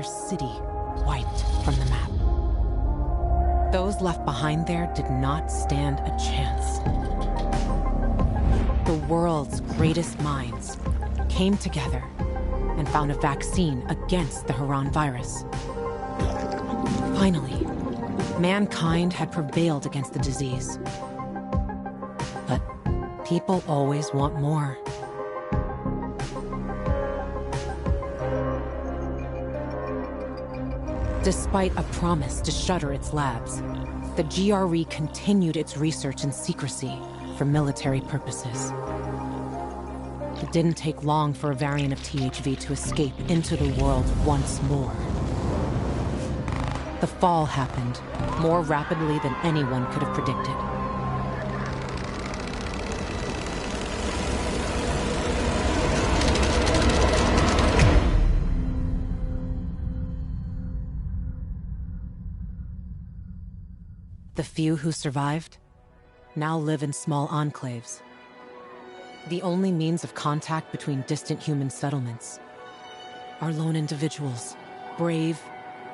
city wiped from the map. Those left behind there did not stand a chance. The world's greatest minds came together and found a vaccine against the Haran virus. Finally, mankind had prevailed against the disease. But people always want more. Despite a promise to shutter its labs, the GRE continued its research in secrecy for military purposes. It didn't take long for a variant of THV to escape into the world once more. The fall happened more rapidly than anyone could have predicted. The few who survived now live in small enclaves, the only means of contact between distant human settlements are lone individuals, brave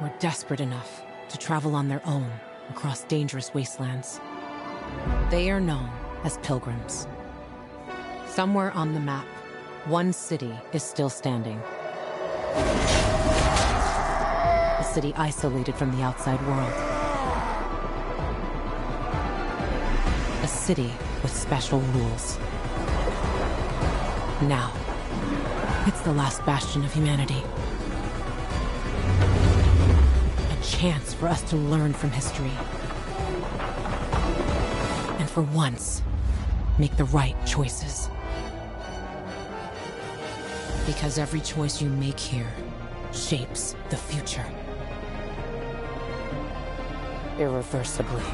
or desperate enough to travel on their own across dangerous wastelands. They are known as pilgrims. Somewhere on the map, one city is still standing. A city isolated from the outside world. A city with special rules. Now, it's the last bastion of humanity. A chance for us to learn from history. And for once, make the right choices. Because every choice you make here shapes the future. Irreversibly.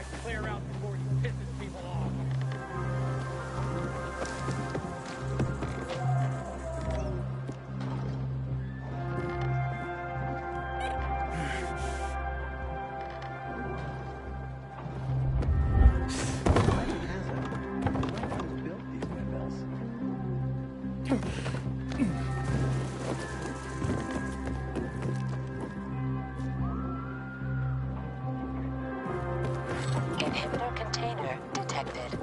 might clear out before he pisses people off. Inhibitor container detected.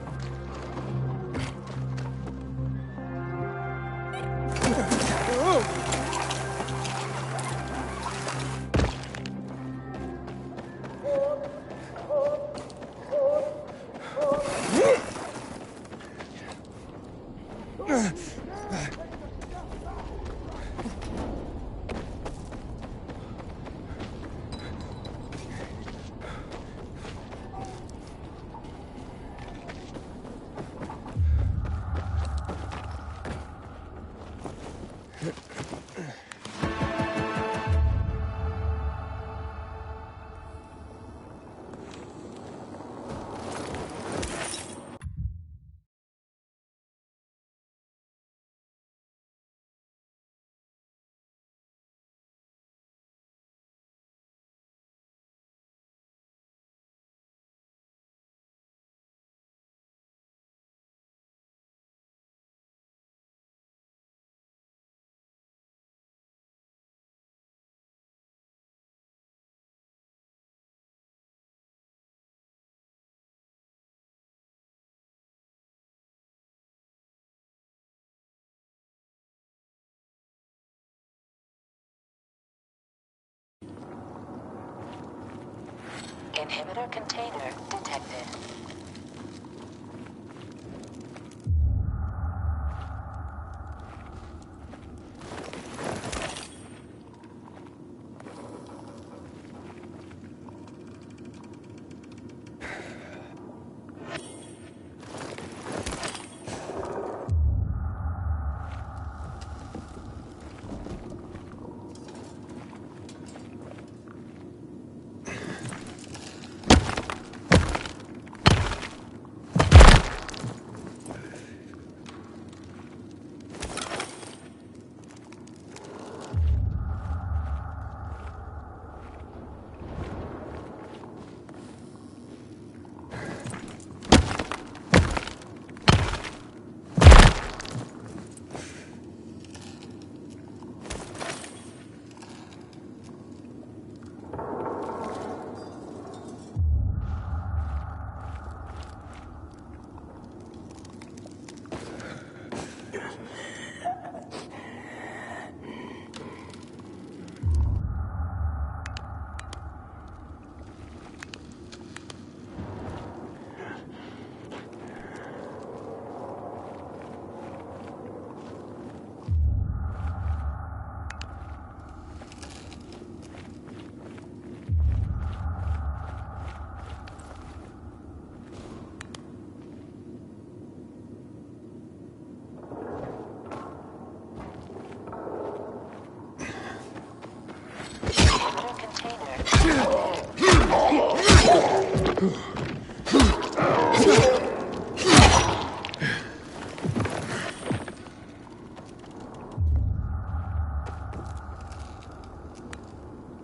Inhibitor container detected.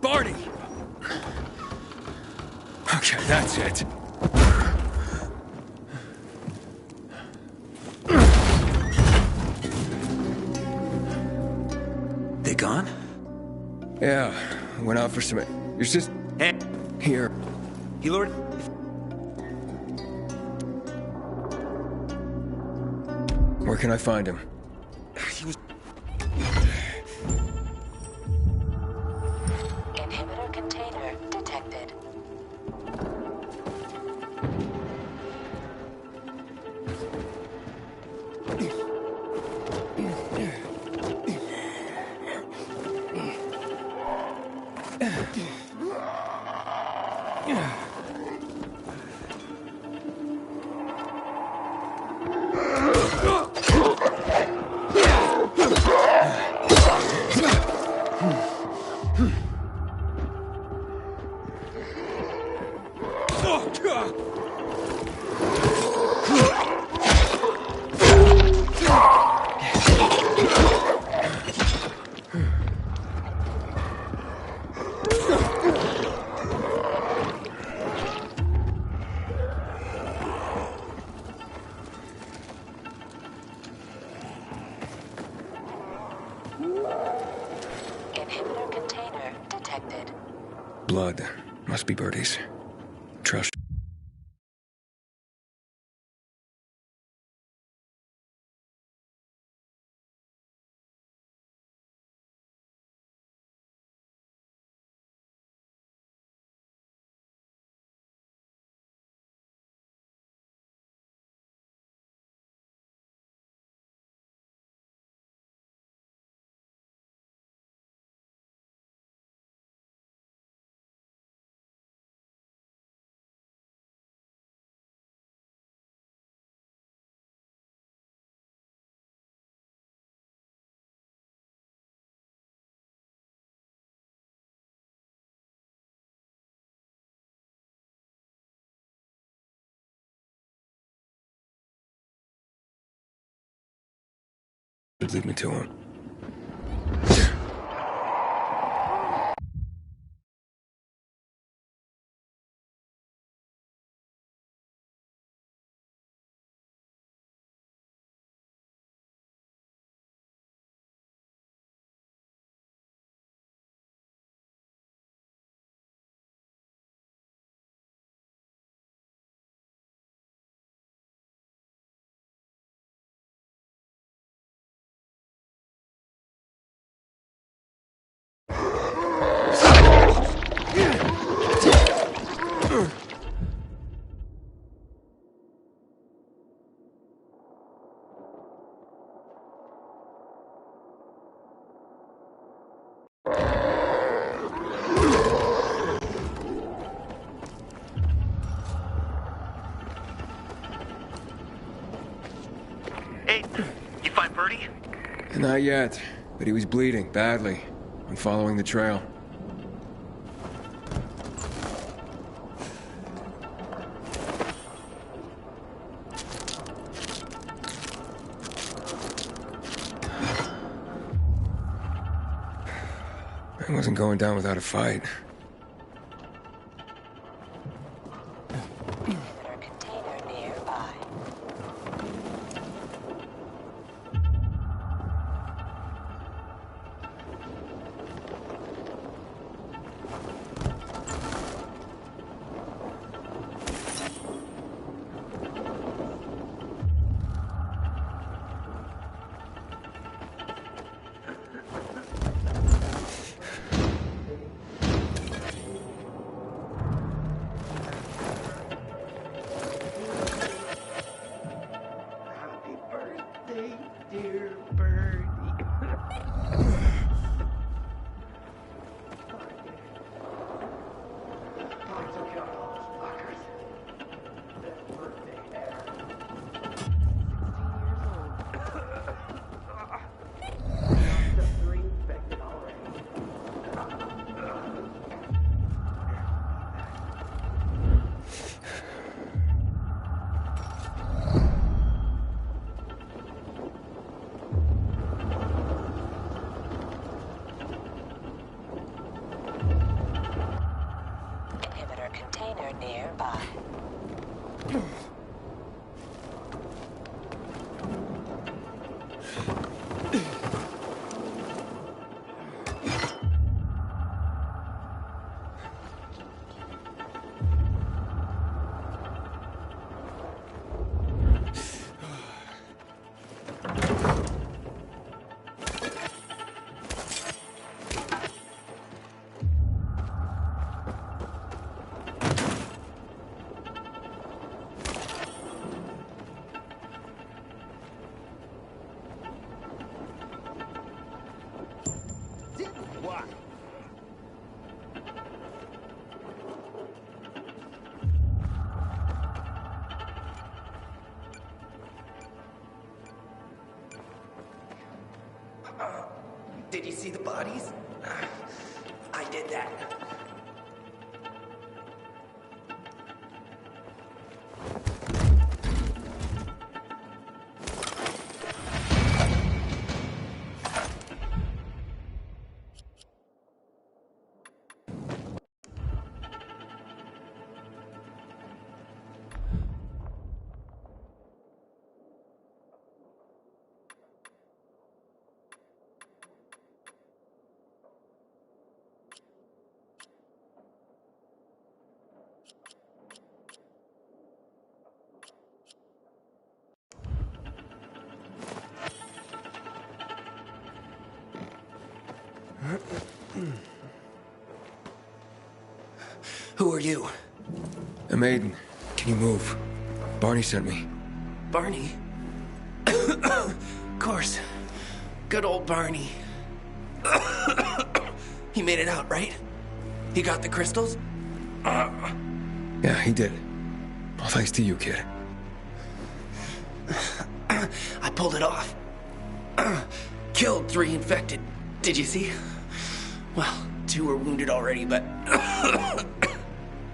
Barney! Okay, that's it. They gone? Yeah, went out for some... Your sister... Hey, Here. Lord. Where can I find him? He was... Inhibitor container detected. Inhibitor container detected. Blood. Must be Birdie's. Trust. Lead me to him. Hey, you find Birdie? Not yet, but he was bleeding badly. I'm following the trail. I wasn't going down without a fight. Inhibitor container nearby. Happy birthday, dear Birdie. I took out all those fuckers. Best birthday ever. 16 years old. Just 3 infected already. Inhibitor container nearby. What? Did you see the bodies? I did that. Who are you? I'm Aiden. Can you move? Barney sent me. Barney? Of course. Good old Barney. He made it out, right? He got the crystals? Yeah, he did. All thanks to you, kid. I pulled it off. Killed 3 infected. Did you see? Well, 2 were wounded already, but...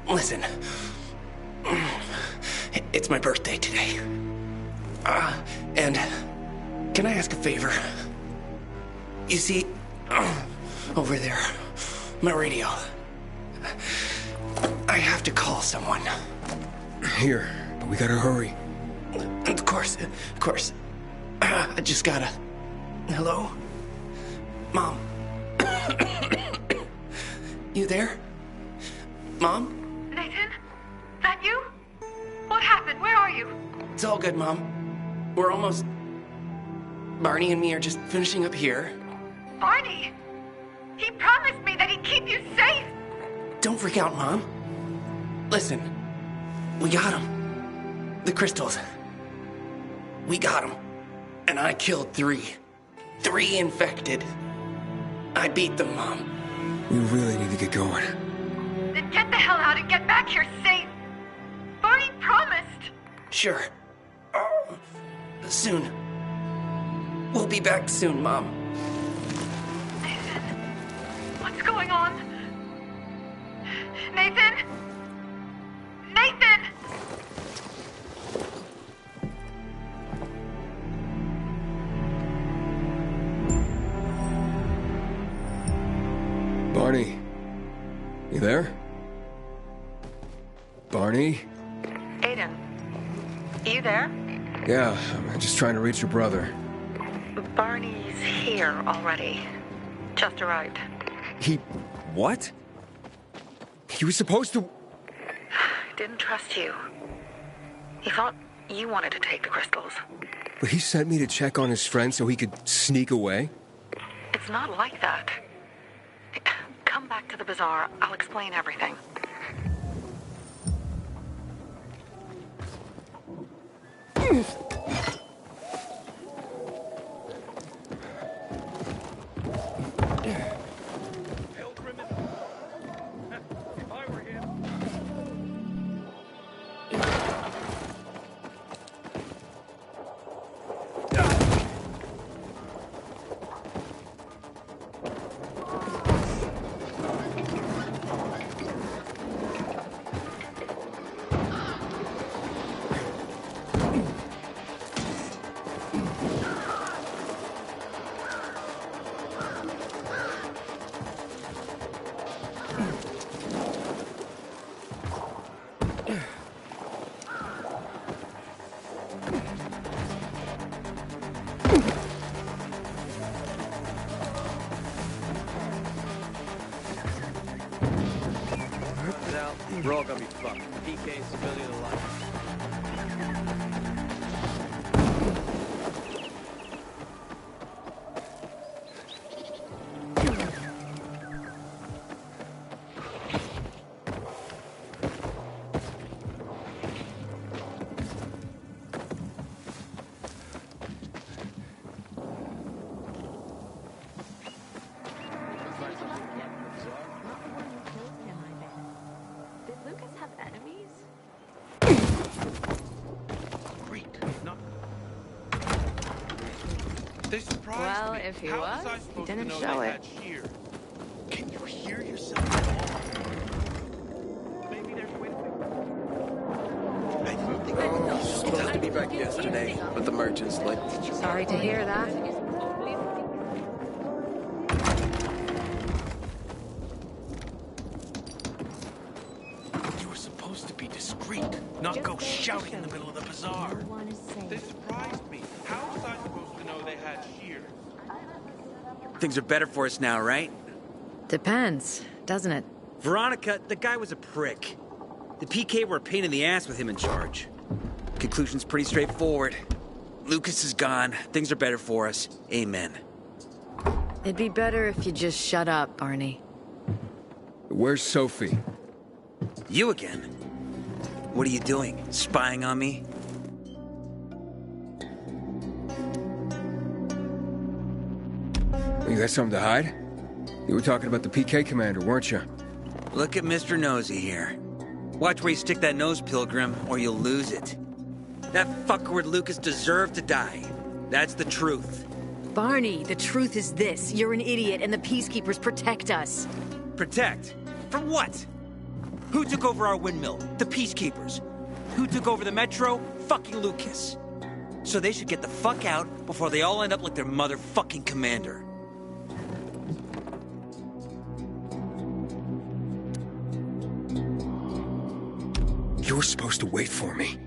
Listen. It's my birthday today. And can I ask a favor? You see, over there, my radio. I have to call someone. Here, but we gotta hurry. Of course. I just gotta... Hello? Mom? You there? Mom? Nathan? That you? What happened? Where are you? It's all good, Mom. We're almost... Barney and me are just finishing up here. Barney! He promised me that he'd keep you safe! Don't freak out, Mom. Listen, we got him. The crystals. We got him. And I killed 3. 3 infected. I beat them, Mom. We really need to get going. Then get the hell out and get back here safe! Barney promised! Sure. Soon. We'll be back soon, Mom. Nathan? What's going on? Nathan? Nathan! Barney. You there? Barney? Aiden, you there? Yeah, I'm just trying to reach your brother. Barney's here already. Just arrived. He... what? He was supposed to... Didn't trust you. He thought you wanted to take the crystals. But he sent me to check on his friend so he could sneak away? It's not like that. Come back to the bazaar. I'll explain everything. We're all gonna be fucked. PK, civilian alike. Well, if he was, he didn't show it. Can you hear yourself? Maybe there's a way to Supposed to be back yesterday, but the merchants like... Sorry to hear that. You were supposed to be discreet, not go shouting in the middle of the bazaar. They surprised me. How was I supposed to know they had shears? Things are better for us now, right? Depends, doesn't it? Veronica, the guy was a prick. The PK were a pain in the ass with him in charge. Conclusion's pretty straightforward. Lucas is gone. Things are better for us. Amen. It'd be better if you just shut up, Barney. Where's Sophie? You again? What are you doing? Spying on me? You got something to hide? You were talking about the PK commander, weren't you? Look at Mr. Nosy here. Watch where you stick that nose, Pilgrim, or you'll lose it. That fuckward Lucas deserved to die. That's the truth. Barney, the truth is this. You're an idiot and the Peacekeepers protect us. Protect? From what? Who took over our windmill? The Peacekeepers. Who took over the Metro? Fucking Lucas. So they should get the fuck out before they all end up like their motherfucking commander. You were supposed to wait for me.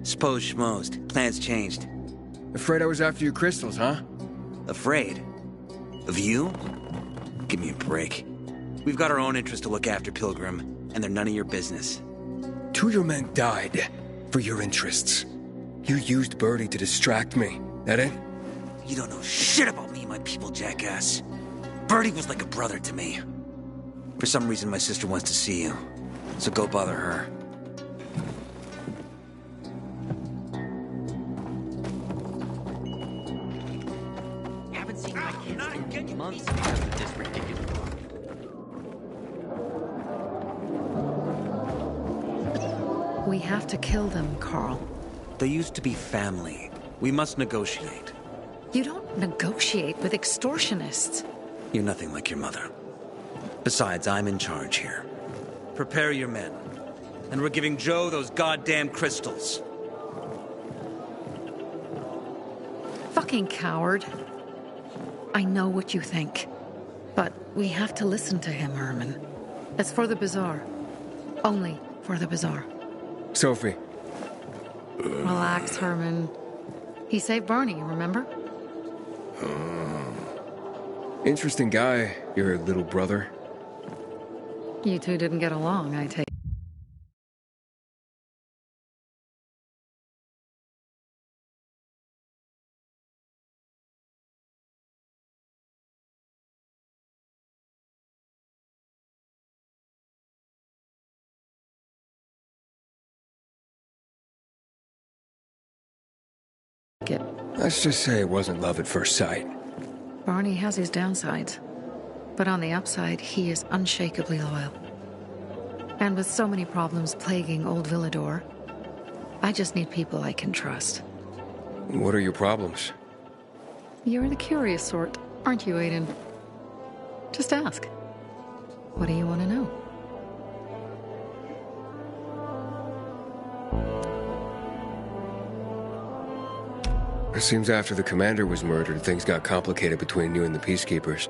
Suppose schmozed. Plans changed. Afraid I was after your crystals, huh? Afraid? Of you? Give me a break. We've got our own interests to look after, Pilgrim, and they're none of your business. 2 of your men died for your interests. You used Birdie to distract me. That it? You don't know shit about me and my people, jackass. Birdie was like a brother to me. For some reason, my sister wants to see you. So go bother her. Haven't seen my kids in months because of this ridiculous. We have to kill them, Carl. They used to be family. We must negotiate. You don't negotiate with extortionists. You're nothing like your mother. Besides, I'm in charge here. Prepare your men. And we're giving Joe those goddamn crystals. Fucking coward. I know what you think. But we have to listen to him, Herman. It's for the Bazaar. Only for the Bazaar. Sophie. Relax, Herman. He saved Barney, remember? Interesting guy, your little brother. You two didn't get along, I take. Let's just say it wasn't love at first sight. Barney has his downsides. But on the upside, he is unshakably loyal. And with so many problems plaguing old Villador, I just need people I can trust. What are your problems? You're the curious sort, aren't you, Aiden? Just ask. What do you want to know? It seems after the commander was murdered, things got complicated between you and the Peacekeepers.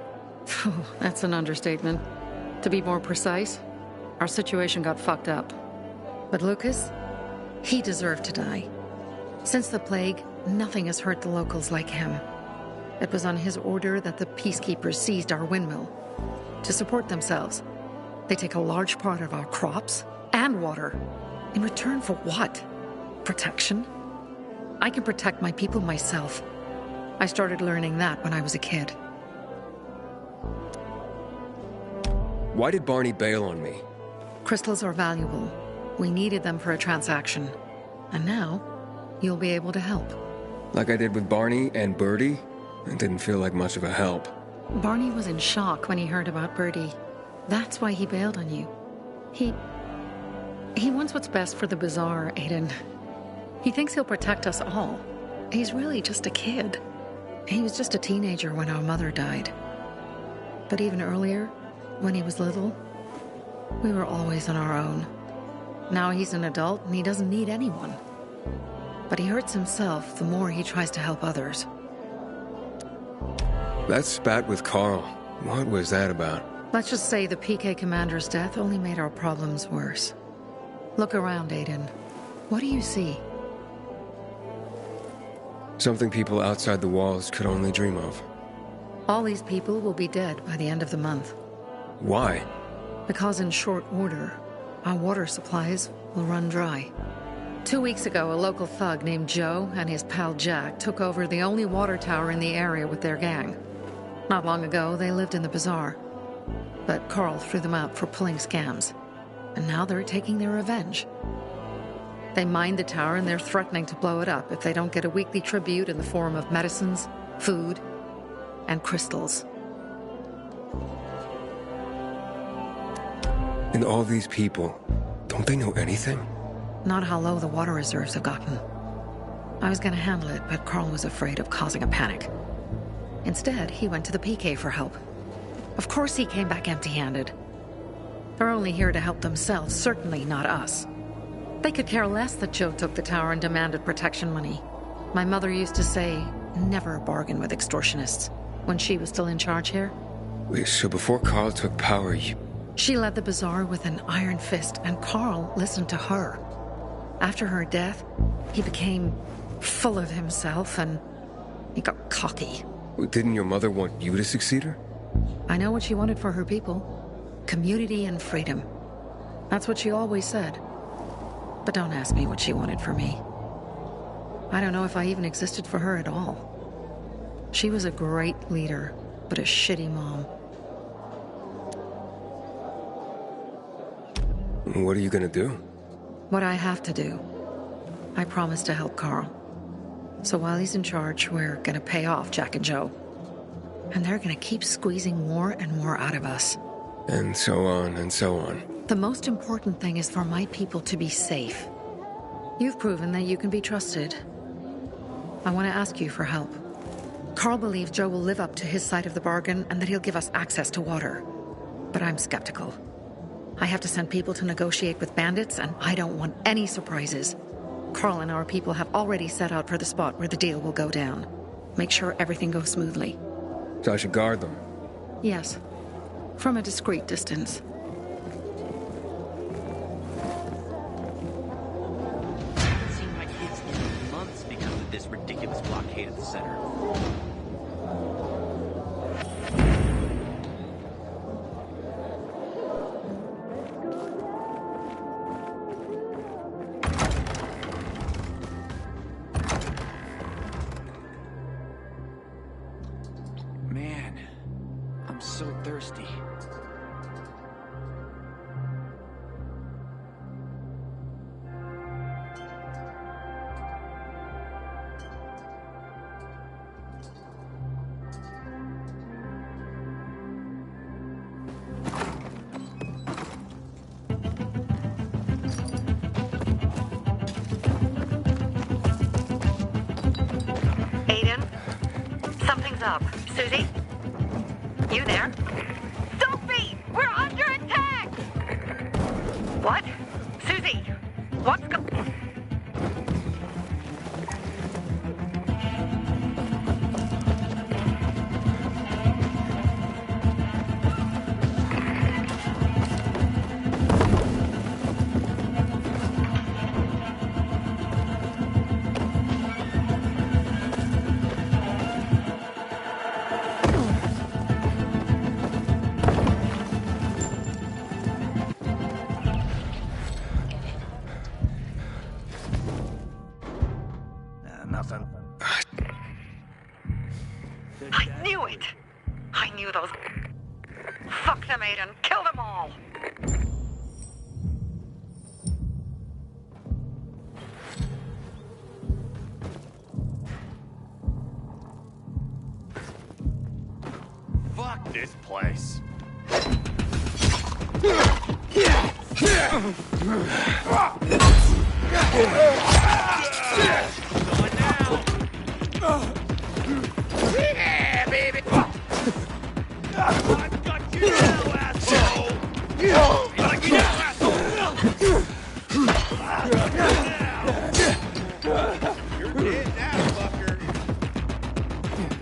That's an understatement. To be more precise, our situation got fucked up. But Lucas, he deserved to die. Since the plague, nothing has hurt the locals like him. It was on his order that the Peacekeepers seized our windmill. To support themselves, they take a large part of our crops and water. In return for what? Protection? I can protect my people myself. I started learning that when I was a kid. Why did Barney bail on me? Crystals are valuable. We needed them for a transaction. And now, you'll be able to help. Like I did with Barney and Birdie? It didn't feel like much of a help. Barney was in shock when he heard about Birdie. That's why he bailed on you. He wants what's best for the Bazaar, Aiden. He thinks he'll protect us all. He's really just a kid. He was just a teenager when our mother died. But even earlier, when he was little, we were always on our own. Now he's an adult and he doesn't need anyone. But he hurts himself the more he tries to help others. That spat with Carl, what was that about? Let's just say the PK commander's death only made our problems worse. Look around, Aiden. What do you see? Something people outside the walls could only dream of. All these people will be dead by the end of the month. Why? Because in short order, our water supplies will run dry. 2 weeks ago, a local thug named Joe and his pal Jack took over the only water tower in the area with their gang. Not long ago, they lived in the Bazaar. But Carl threw them out for pulling scams. and now they're taking their revenge. They mined the tower and they're threatening to blow it up if they don't get a weekly tribute in the form of medicines, food, and crystals. And all these people, don't they know anything? Not how low the water reserves have gotten. I was gonna handle it, but Carl was afraid of causing a panic. Instead, he went to the PK for help. Of course he came back empty-handed. They're only here to help themselves, certainly not us. They could care less that Joe took the tower and demanded protection money. My mother used to say, never bargain with extortionists, when she was still in charge here. Wait, so before Carl took power, you... She led the bazaar with an iron fist, and Carl listened to her. After her death, he became full of himself, and he got cocky. Didn't your mother want you to succeed her? I know what she wanted for her people. Community and freedom. That's what she always said. But don't ask me what she wanted for me. I don't know if I even existed for her at all. She was a great leader, but a shitty mom. What are you gonna do? What I have to do. I promised to help Carl. So while he's in charge, we're gonna pay off Jack and Joe. And they're gonna keep squeezing more and more out of us. And so on and so on. The most important thing is for my people to be safe. You've proven that you can be trusted. I want to ask you for help. Carl believes Joe will live up to his side of the bargain and that he'll give us access to water. But I'm skeptical. I have to send people to negotiate with bandits, and I don't want any surprises. Carl and our people have already set out for the spot where the deal will go down. Make sure everything goes smoothly. So I should guard them? Yes. From a discreet distance. It seemed like it's been months because of this ridiculous blockade at the center. Man, I'm so thirsty. Aiden? Something's up. Susie? You there? Sophie! We're under attack! What? Susie? What's go... Nothing. I knew it! I knew those... Fuck them, Aiden. Kill them all! Fuck this place. Yeah, baby! I've got you now, asshole! Like you now, asshole! You're dead now, fucker.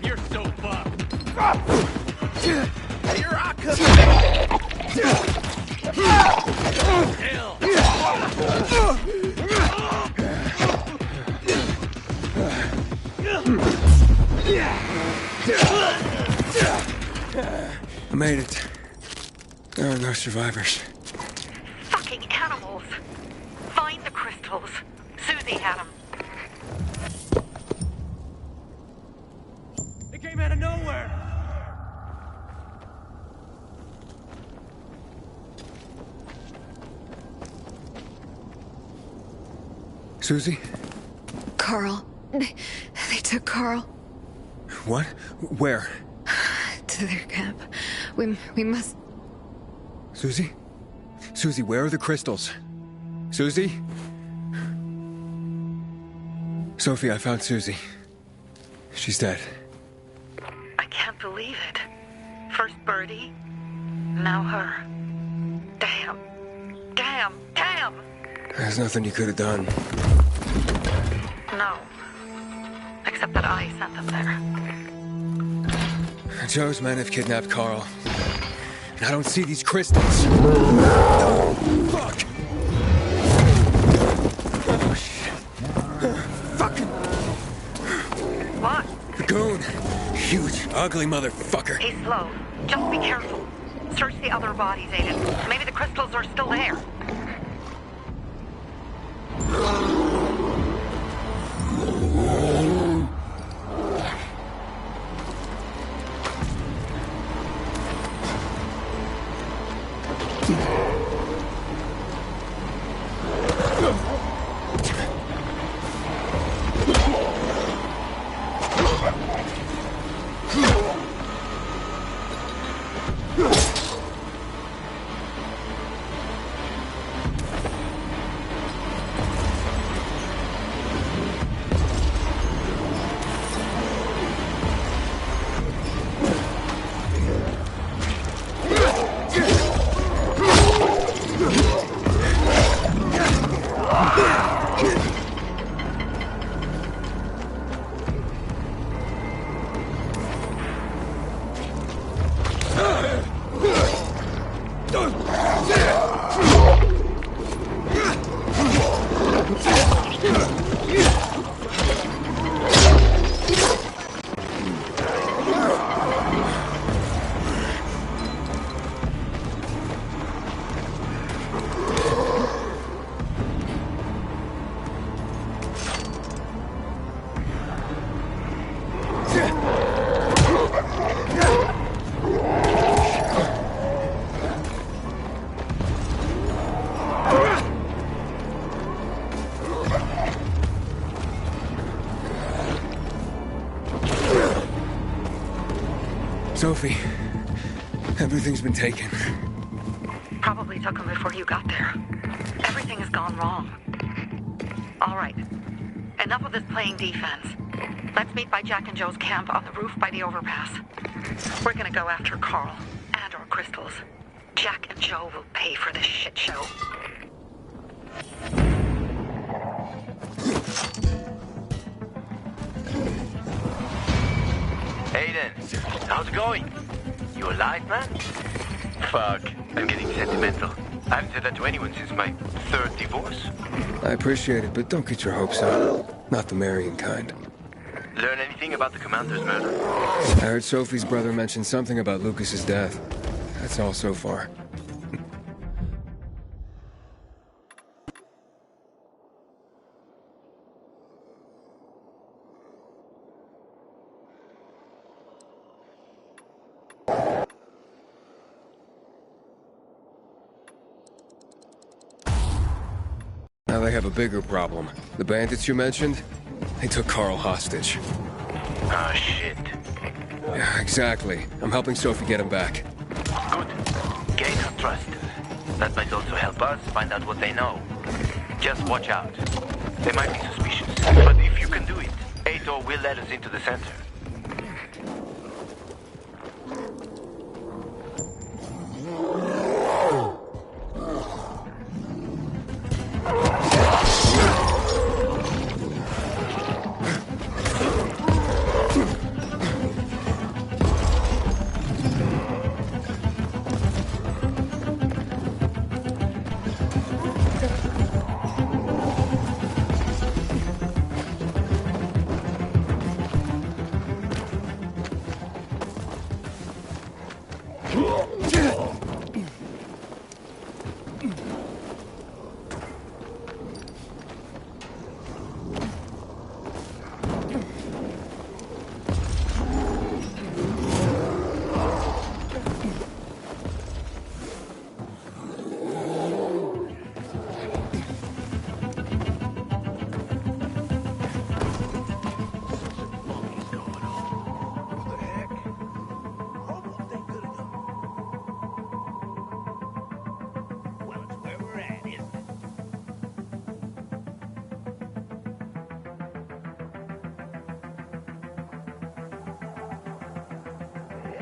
You're so fucked. Here I come. Hell. I made it. There are no survivors. Fucking animals! Find the crystals. Susie had them. It came out of nowhere. Susie? Carl. They took Carl. What? Where? To their camp. We must... Susie? Susie, where are the crystals? Susie? Sophie, I found Susie. She's dead. I can't believe it. First Birdie, now her. Damn. Damn. Damn! There's nothing you could have done. No. Except that I sent them there. Joe's men have kidnapped Carl. And I don't see these crystals. No! Fuck! Oh, shit. Fucking... What? The goon. Huge, ugly motherfucker. He's slow. Just be careful. Search the other bodies, Aiden. Maybe the crystals are still there. Sophie, everything's been taken. Probably took them before you got there. Everything has gone wrong. All right. Enough of this playing defense. Let's meet by Jack and Joe's camp on the roof by the overpass. We're gonna go after Carl and our crystals. Jack and Joe will pay for this shit show. Aiden, how's it going? You alive, man? Fuck, I'm getting sentimental. I haven't said that to anyone since my third divorce. I appreciate it, but don't get your hopes up. Not the marrying kind. Learn anything about the commander's murder? I heard Sophie's brother mention something about Lucas's death. That's all so far. Now they have a bigger problem. The bandits you mentioned, they took Carl hostage. Ah, shit. Yeah, exactly. I'm helping Sophie get him back. Good. Gain her trust. That might also help us find out what they know. Just watch out. They might be suspicious, but if you can do it, Aitor will let us into the center.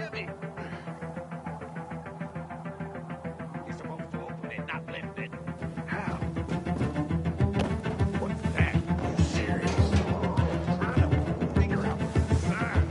help me. You're supposed to open it, not lift it. How? What's that? Are you serious? Trying to figure out what's inside.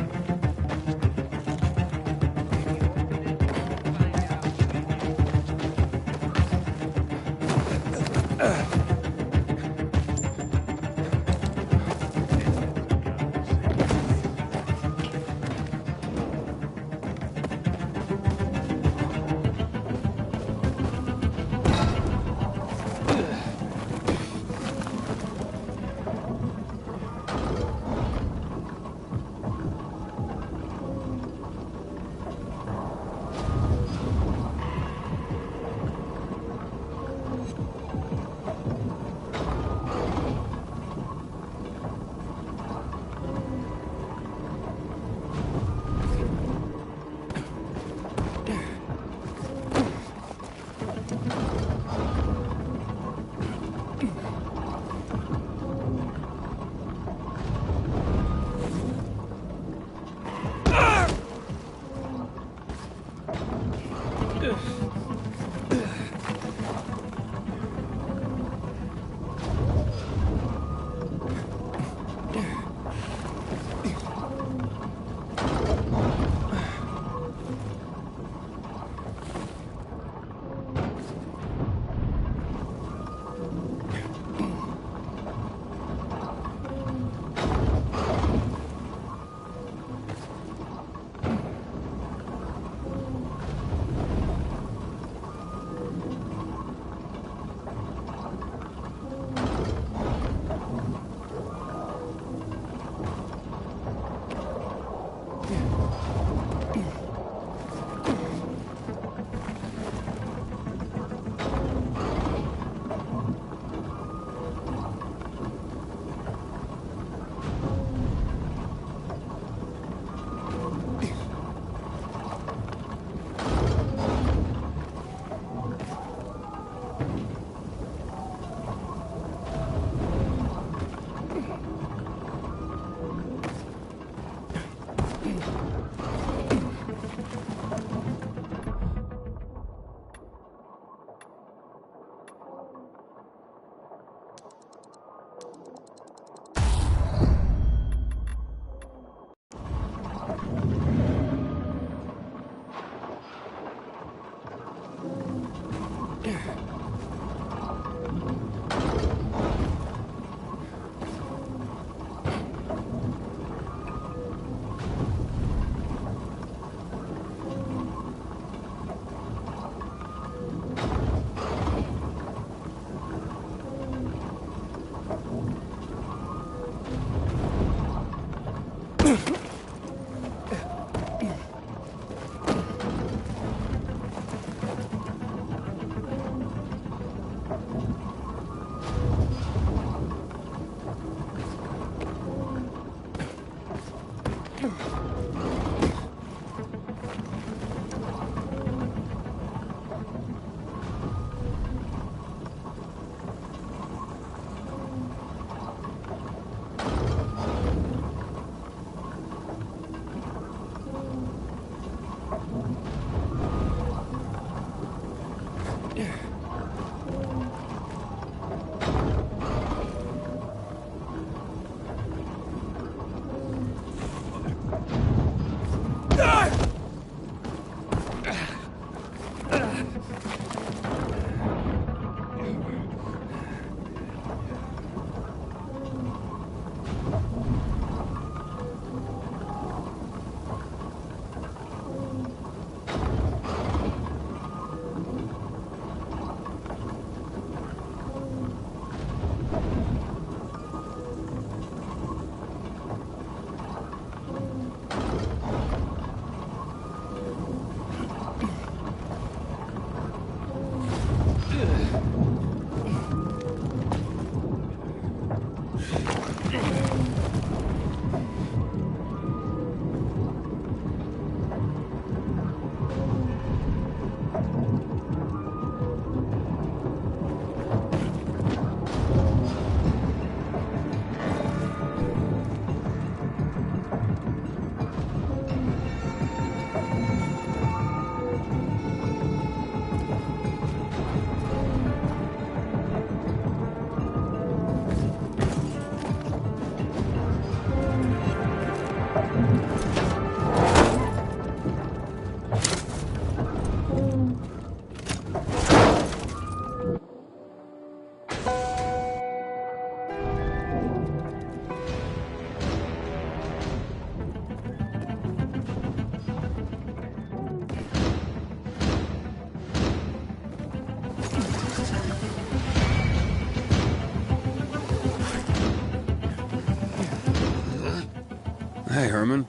Hey, Herman.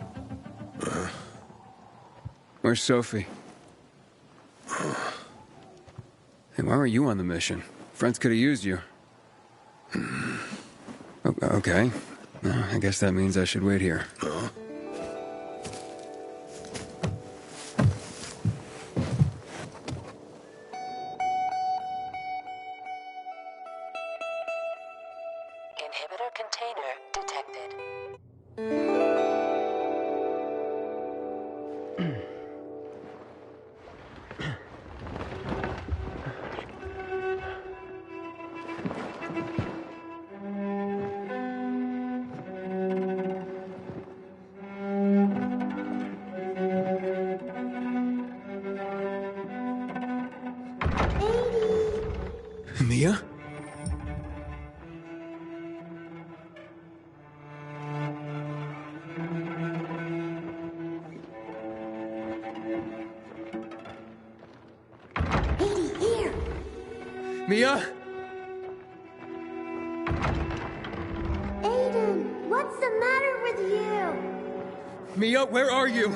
Where's Sophie? Hey, why weren't you on the mission? Friends could have used you. Okay. I guess that means I should wait here. Inhibitor container detected. Mia? Mia? Aiden, what's the matter with you? Mia, where are you?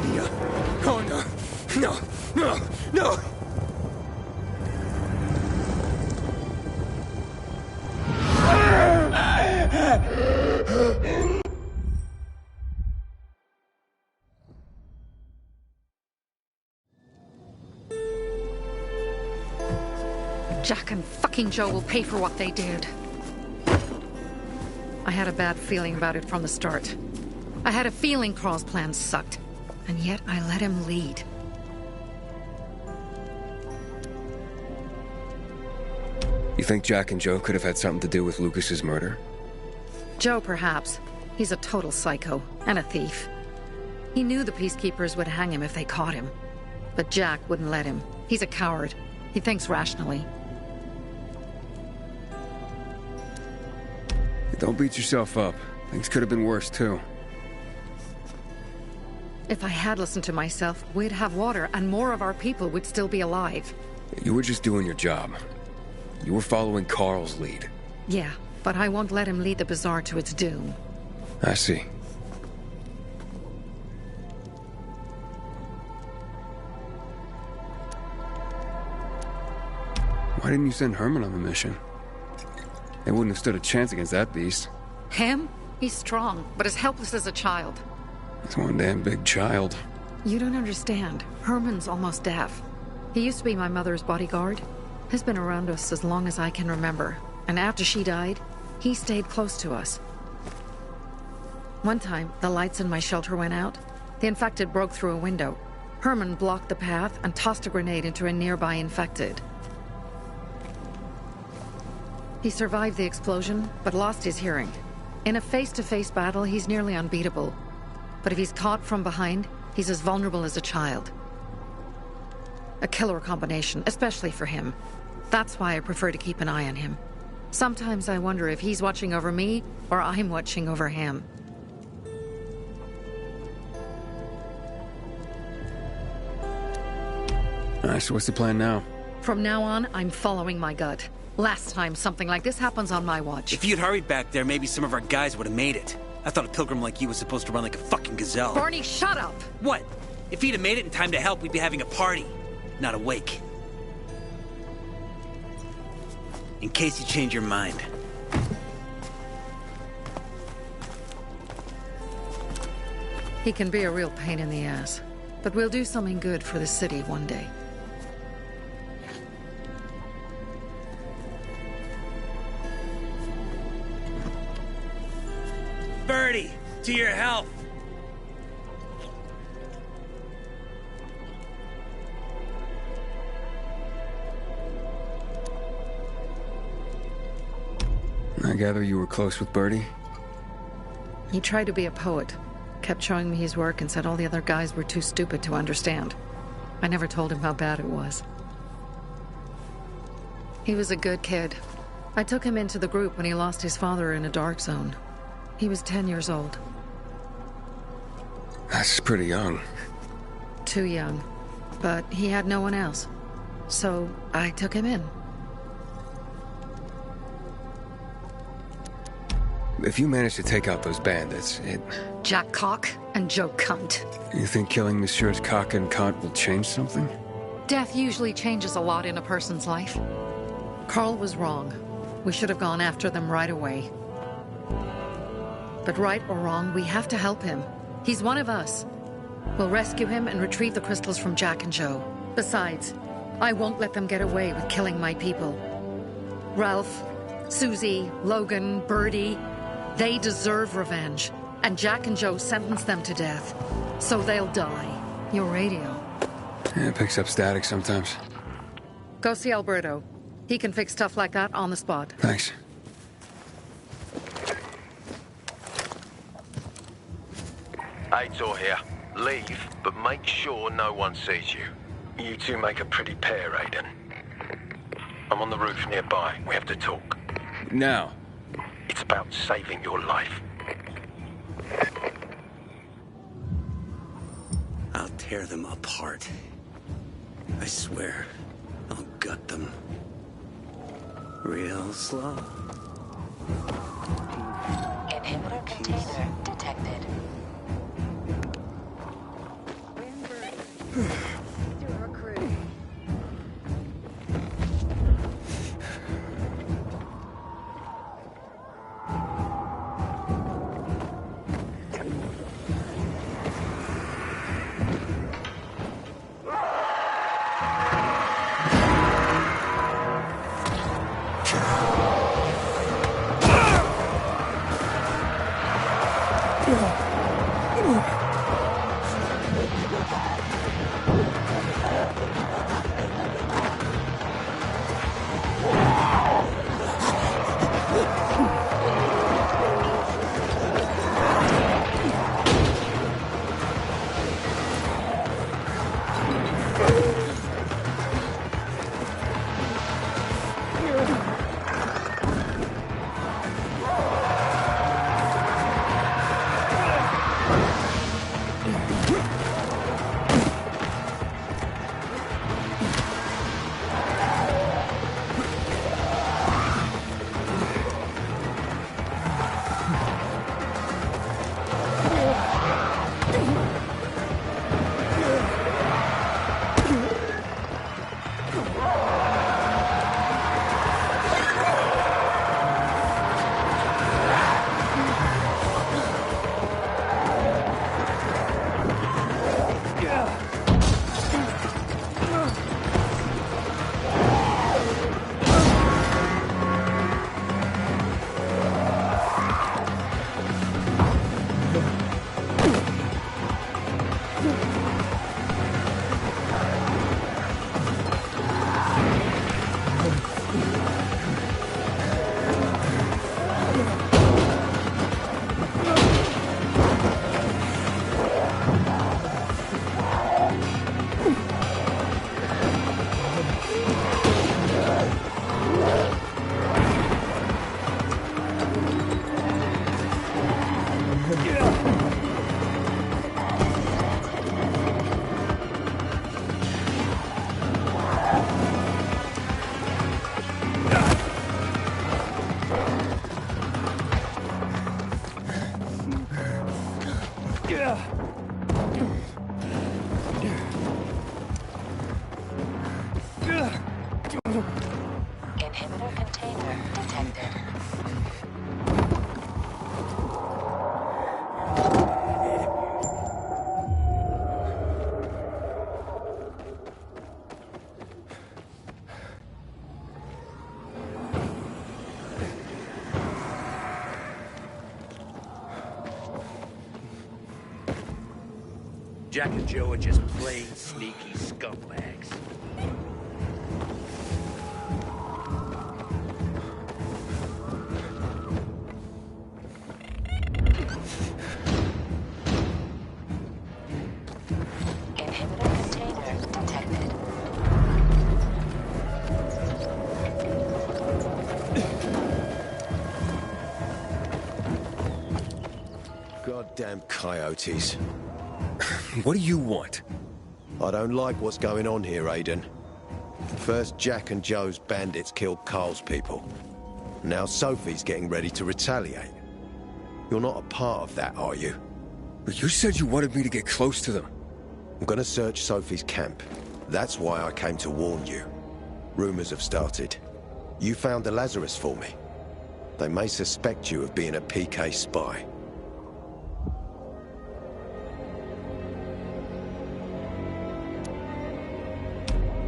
Mia. Oh, no. No. No. No. Jack and fucking Joe will pay for what they did. I had a bad feeling about it from the start. I had a feeling Carl's plan sucked, and yet I let him lead. You think Jack and Joe could have had something to do with Lucas's murder? Joe, perhaps. He's a total psycho, and a thief. He knew the Peacekeepers would hang him if they caught him. But Jack wouldn't let him. He's a coward. He thinks rationally. Don't beat yourself up. Things could have been worse, too. If I had listened to myself, we'd have water, and more of our people would still be alive. You were just doing your job. You were following Carl's lead. Yeah, but I won't let him lead the Bazaar to its doom. I see. Why didn't you send Herman on the mission? They wouldn't have stood a chance against that beast. Him? He's strong, but as helpless as a child. It's one damn big child. You don't understand. Herman's almost deaf. He used to be my mother's bodyguard. He's been around us as long as I can remember. And after she died, he stayed close to us. One time, the lights in my shelter went out. The infected broke through a window. Herman blocked the path and tossed a grenade into a nearby infected. He survived the explosion, but lost his hearing. In a face-to-face battle, he's nearly unbeatable. But if he's caught from behind, he's as vulnerable as a child. A killer combination, especially for him. That's why I prefer to keep an eye on him. Sometimes I wonder if he's watching over me, or I'm watching over him. Alright, so what's the plan now? From now on, I'm following my gut. Last time something like this happens on my watch. If you'd hurried back there, maybe some of our guys would have made it. I thought a pilgrim like you was supposed to run like a fucking gazelle. Barney, shut up! What? If he'd have made it in time to help, we'd be having a party, not a wake. In case you change your mind. He can be a real pain in the ass. But we'll do something good for the city one day. Birdie, to your health. I gather you were close with Birdie? He tried to be a poet. Kept showing me his work and said all the other guys were too stupid to understand. I never told him how bad it was. He was a good kid. I took him into the group when he lost his father in a dark zone. He was 10 years old. That's pretty young. Too young. But he had no one else. So I took him in. If you manage to take out those bandits, Jack Cock and Joe Cunt. You think killing Messieurs Cock and Cunt will change something? Death usually changes a lot in a person's life. Carl was wrong. We should have gone after them right away. But right or wrong, we have to help him. He's one of us. We'll rescue him and retrieve the crystals from Jack and Joe. Besides, I won't let them get away with killing my people. Ralph, Susie, Logan, Birdie, they deserve revenge. And Jack and Joe sentenced them to death. So they'll die. Your radio. Yeah, it picks up static sometimes. Go see Alberto. He can fix stuff like that on the spot. Thanks. Aitor here. Leave, but make sure no one sees you. You two make a pretty pair, Aiden. I'm on the roof nearby. We have to talk. Now. It's about saving your life. I'll tear them apart. I swear, I'll gut them. Real slow. Inhibitor container detected. Inhibitor container detected. Jack and Joe are just plain sneaky scumbags. Inhibitor container detected. Goddamn coyotes. What do you want? I don't like what's going on here, Aiden. First, Jack and Joe's bandits killed Carl's people. Now Sophie's getting ready to retaliate. You're not a part of that, are you? But you said you wanted me to get close to them. I'm gonna search Sophie's camp. That's why I came to warn you. Rumors have started. You found the Lazarus for me. They may suspect you of being a PK spy.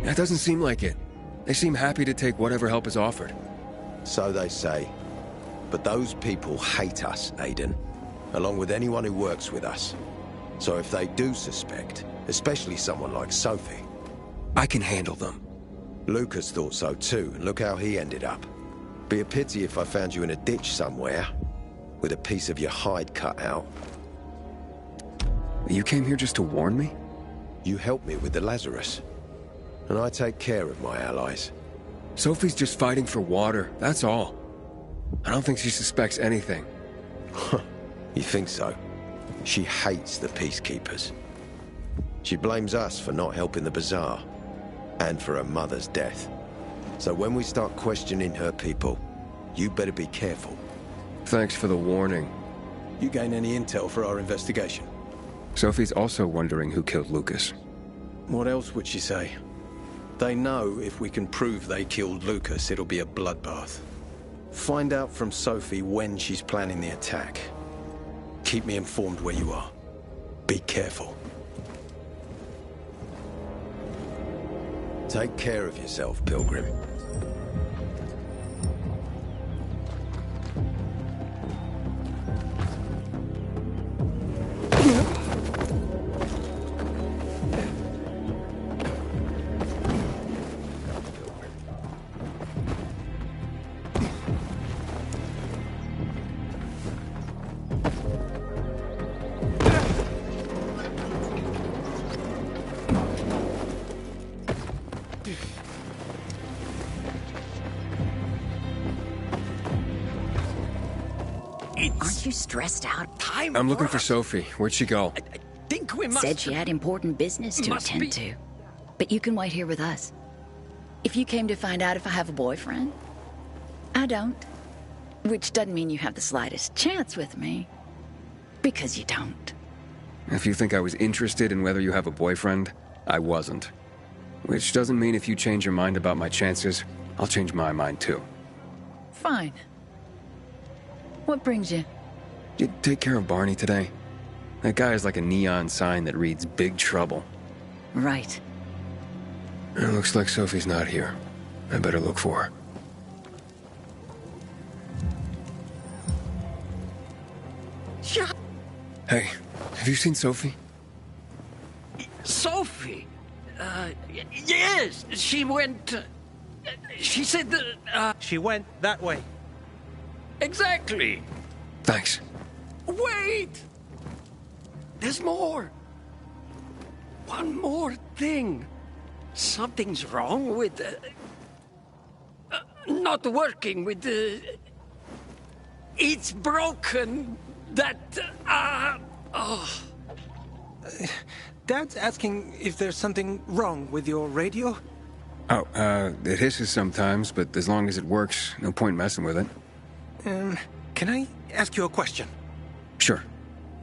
That doesn't seem like it. They seem happy to take whatever help is offered. So they say. But those people hate us, Aiden. Along with anyone who works with us. So if they do suspect, especially someone like Sophie... I can handle them. Lucas thought so too, and look how he ended up. Be a pity if I found you in a ditch somewhere, with a piece of your hide cut out. You came here just to warn me? You helped me with the Lazarus. And I take care of my allies. Sophie's just fighting for water, that's all. I don't think she suspects anything. You think so? She hates the Peacekeepers. She blames us for not helping the Bazaar, and for her mother's death. So when we start questioning her people, you better be careful. Thanks for the warning. You gain any intel for our investigation? Sophie's also wondering who killed Lucas. What else would she say? They know if we can prove they killed Lucas, it'll be a bloodbath. Find out from Sophie when she's planning the attack. Keep me informed where you are. Be careful. Take care of yourself, Pilgrim. Aren't you stressed out? I'm looking for Sophie. Where'd she go? Think we must... Said she had important business to attend to. But you can wait here with us. If you came to find out if I have a boyfriend, I don't. Which doesn't mean you have the slightest chance with me. Because you don't. If you think I was interested in whether you have a boyfriend, I wasn't. Which doesn't mean if you change your mind about my chances, I'll change my mind too. Fine. What brings you? Did you take care of Barney today? That guy is like a neon sign that reads Big Trouble. Right. It looks like Sophie's not here. I better look for her. Shut. Hey, have you seen Sophie? Sophie? Yes, she went... she said that, She went that way. Exactly. Thanks. Wait! There's more. One more thing. Something's wrong with... not working with the... It's broken. That... oh. Dad's asking if there's something wrong with your radio? Oh, it hisses sometimes, but as long as it works, no point messing with it. Can I ask you a question? Sure.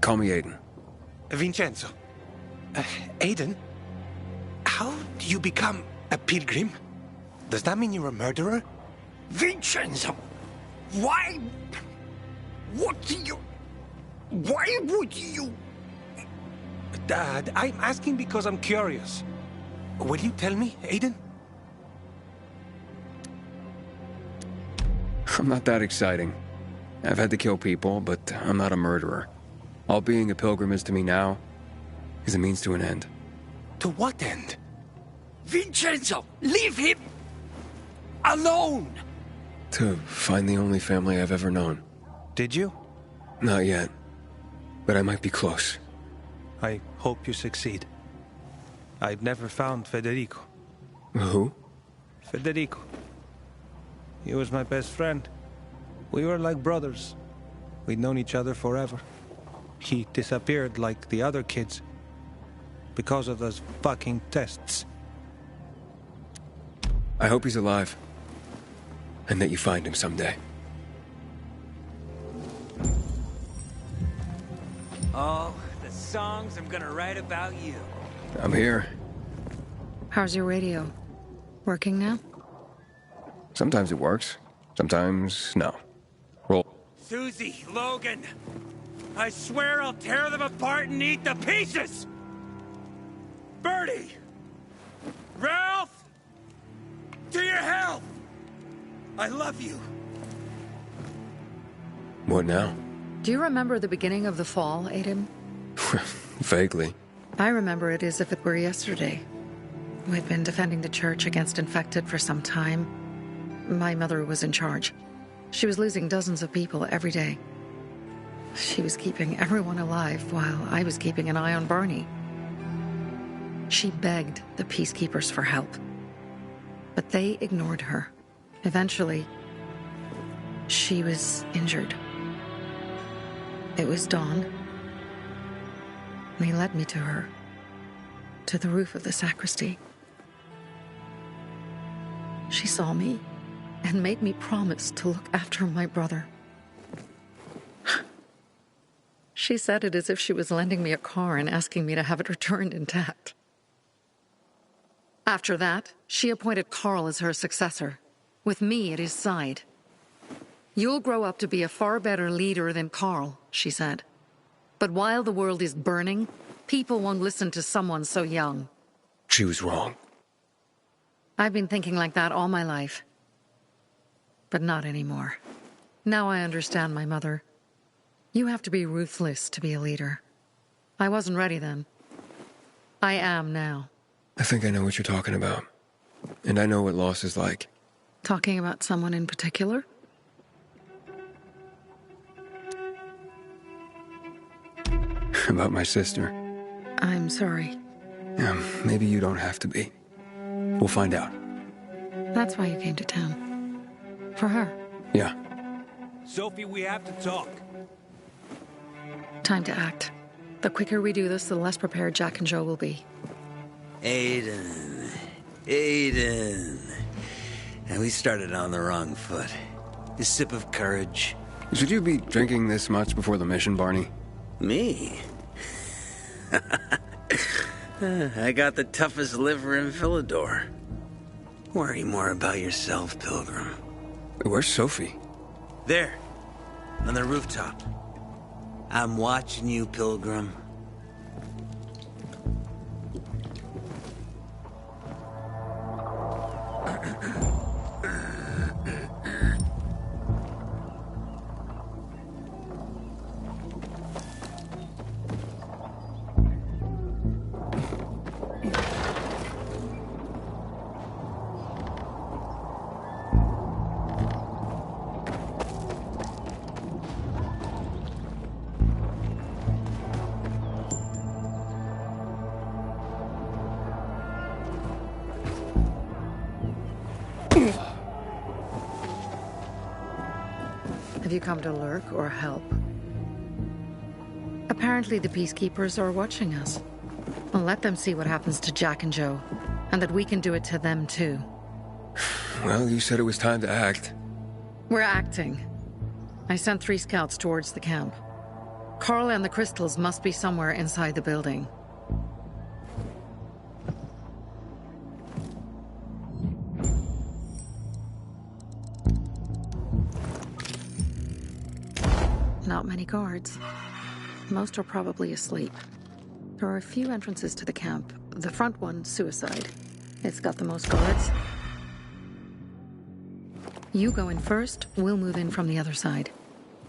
Call me Aiden. Vincenzo. Aiden? How do you become a pilgrim? Does that mean you're a murderer? Vincenzo! Why... what do you... why would you... Dad, I'm asking because I'm curious. Will you tell me, Aiden? I'm not that exciting. I've had to kill people, but I'm not a murderer. All being a pilgrim is to me now is a means to an end. To what end? Vincenzo, leave him alone! To find the only family I've ever known. Did you? Not yet, but I might be close. I hope you succeed. I've never found Federico. Who? Federico. He was my best friend. We were like brothers. We'd known each other forever. He disappeared like the other kids. Because of those fucking tests. I hope he's alive. And that you find him someday. Oh, the songs I'm gonna write about you. I'm here. How's your radio? Working now? Sometimes it works. Sometimes, no. Roll. Susie, Logan, I swear I'll tear them apart and eat the pieces! Bertie! Ralph! To your health! I love you. What now? Do you remember the beginning of the fall, Aiden? Vaguely. I remember it as if it were yesterday. We'd been defending the church against infected for some time. My mother was in charge. She was losing dozens of people every day. She was keeping everyone alive while I was keeping an eye on Barney. She begged the peacekeepers for help, but they ignored her. Eventually, she was injured. It was dawn. They led me to her, to the roof of the sacristy. She saw me and made me promise to look after my brother. She said it as if she was lending me a car and asking me to have it returned intact. After that, she appointed Carl as her successor, with me at his side. You'll grow up to be a far better leader than Carl, she said. But while the world is burning, people won't listen to someone so young. She was wrong. I've been thinking like that all my life. But not anymore. Now I understand my mother. You have to be ruthless to be a leader. I wasn't ready then. I am now. I think I know what you're talking about. And I know what loss is like. Talking about someone in particular? About my sister. I'm sorry. Maybe you don't have to be. We'll find out. That's why you came to town. For her. Yeah. Sophie, we have to talk. Time to act. The quicker we do this, the less prepared Jack and Joe will be. Aiden. And we started on the wrong foot. A sip of courage. Should you be drinking this much before the mission, Barney? Me? I got the toughest liver in Philidor. Worry more about yourself, Pilgrim. Where's Sophie? There. On the rooftop. I'm watching you, Pilgrim. Have you come to lurk or help? Apparently the peacekeepers are watching us. Well, let them see what happens to Jack and Joe, and that we can do it to them too. Well, you said it was time to act. We're acting. I sent 3 scouts towards the camp. Carl and the crystals must be somewhere inside the building. Not many guards. Most are probably asleep. There are a few entrances to the camp. The front one, suicide. It's got the most guards. You go in first, we'll move in from the other side.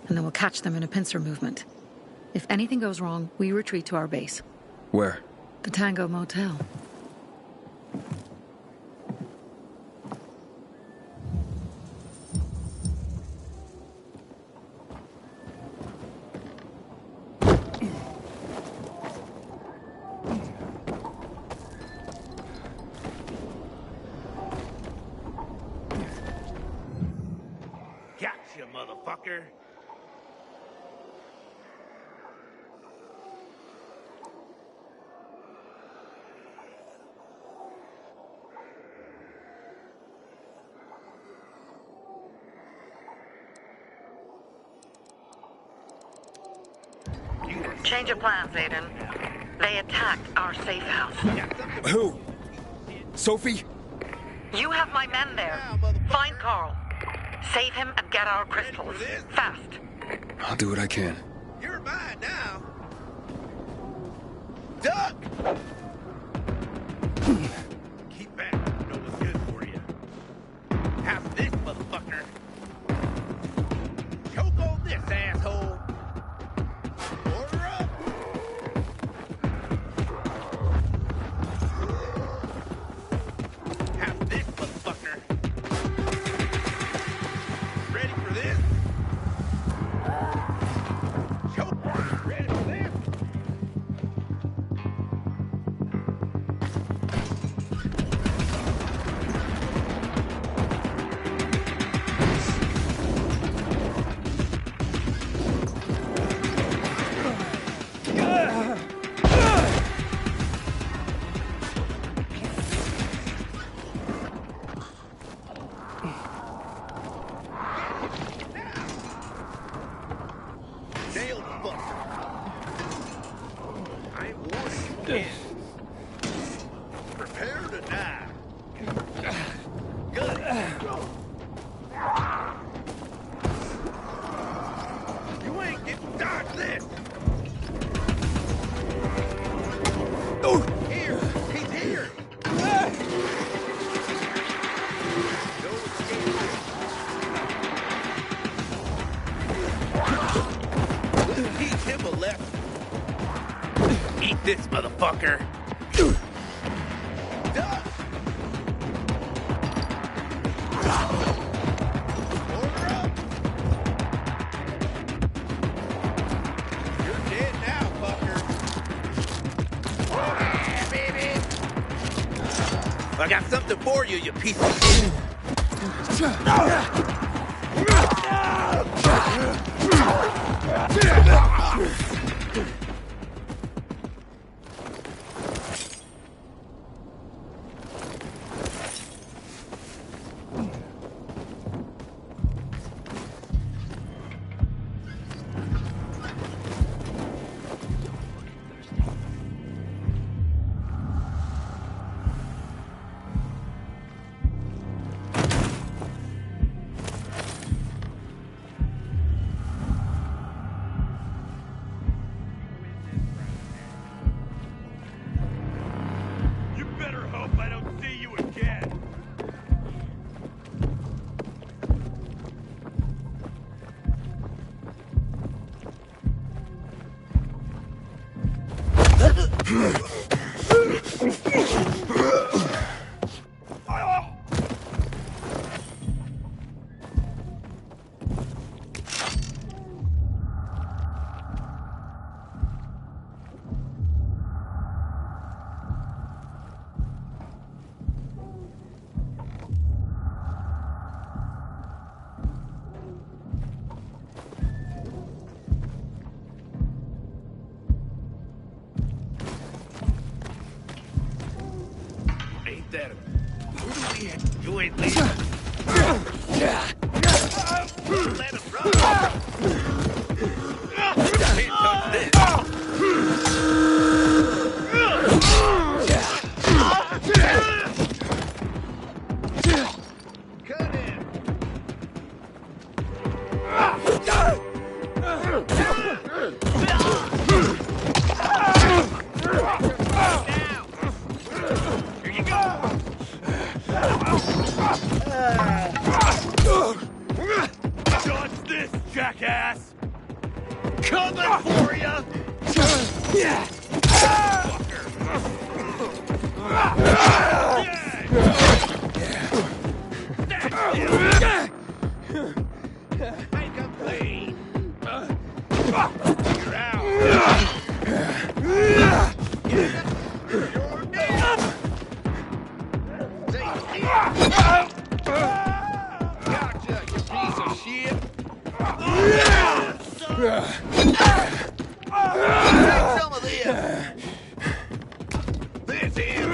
And then we'll catch them in a pincer movement. If anything goes wrong, we retreat to our base. Where? The Tango Motel. Gotcha, motherfucker. Change of plans, Aiden. They attacked our safe house. Who? Sophie? You have my men there. Find Carl. Save him and get our crystals. Fast. I'll do what I can. You're mine now. Duck! Keep back. You know what's good for you. Have this, motherfucker. Choke on this, asshole. Order up. Have this, motherfucker. Ready for this? Choke. Ready for this? Nailed the fucker. I ain't warning you again. Prepare to die. Good. You ain't getting dodge this. Here, he's here. No escape. Teach him a lesson. Eat this, motherfucker. Duck. Order up. You're dead now, fucker. Yeah, baby. I got something for you, you piece of shit. You better hope I don't see you again. Ain't that who do we have? You ain't leaving. Let him run. Can't touch this. Cut him. Here you go. Dodge this, jackass. Coming for ya. Make him bleed. You're out. You're dead. Gotcha, you piece of shit. Take some of this. This is.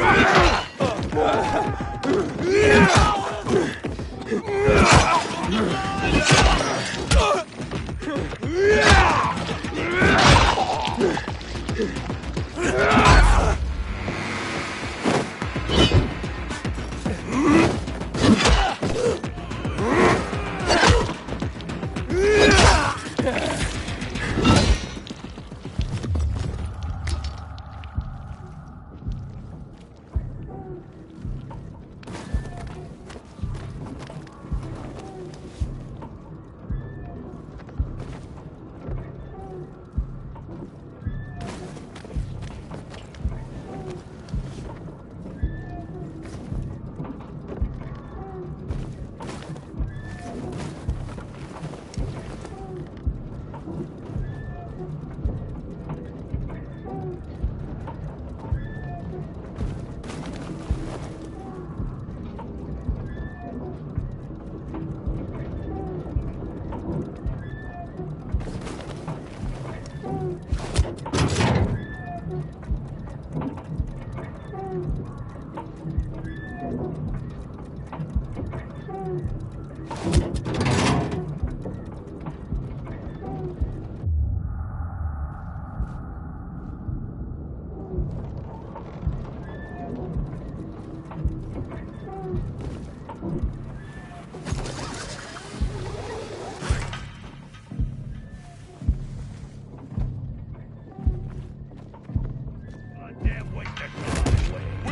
We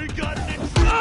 got an intruder!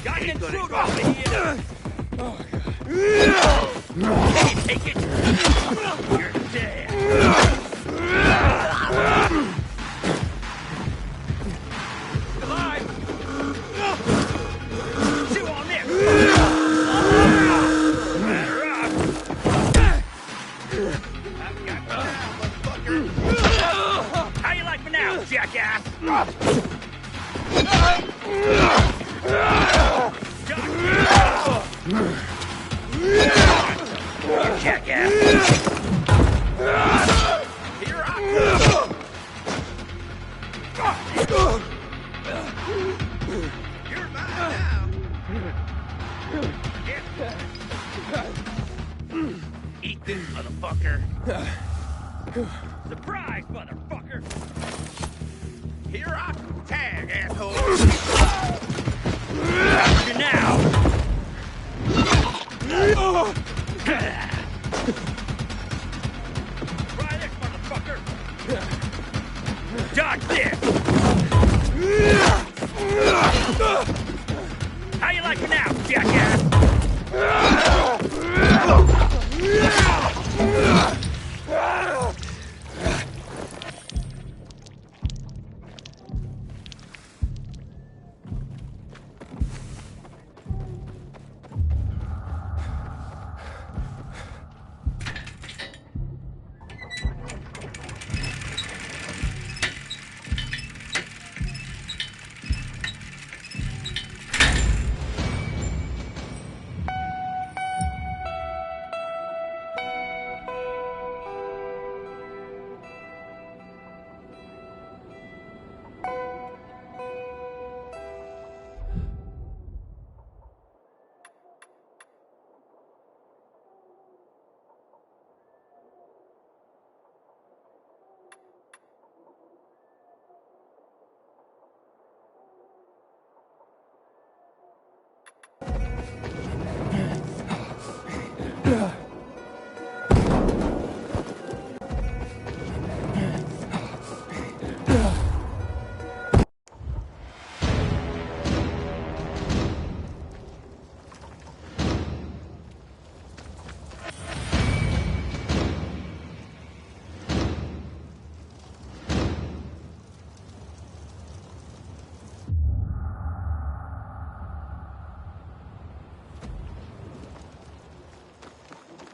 Got an intruder over here! Oh, God. Can you take it? You're dead. Alive! Chew on this! Batter up! I've got you now, motherfucker! How you like me now, jackass? You jackass! Here I come! You're mine now! Eat this, motherfucker! Surprise, motherfucker! Here I come! Tag, asshole! You now! Try this, motherfucker! Dodge this! How you like it now, jackass?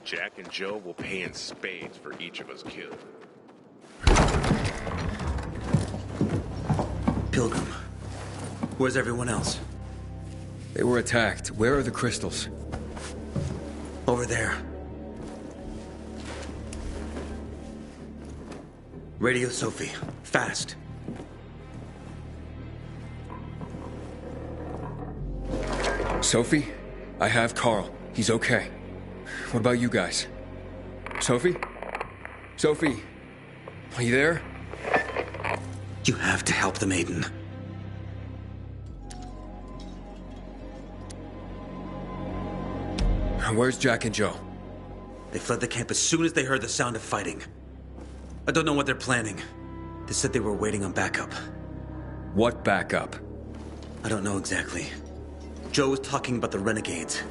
Jack and Joe will pay in spades for each of us killed. Pilgrim, where's everyone else? They were attacked. Where are the crystals? Over there. Radio Sophie, fast. Sophie? I have Carl. He's okay. What about you guys? Sophie? Sophie? Are you there? You have to help the maiden. Where's Jack and Joe? They fled the camp as soon as they heard the sound of fighting. I don't know what they're planning. They said they were waiting on backup. What backup? I don't know exactly. Joe was talking about the renegades.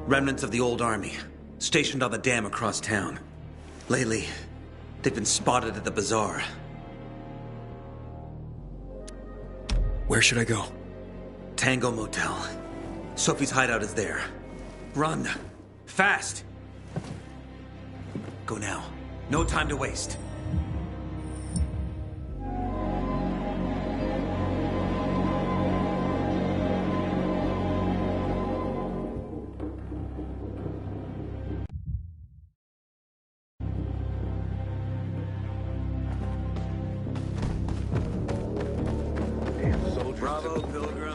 Remnants of the old army, stationed on the dam across town. Lately, they've been spotted at the bazaar. Where should I go? Tango Motel. Sophie's hideout is there. Run. Fast. Go now. No time to waste. Bravo, Pilgrim.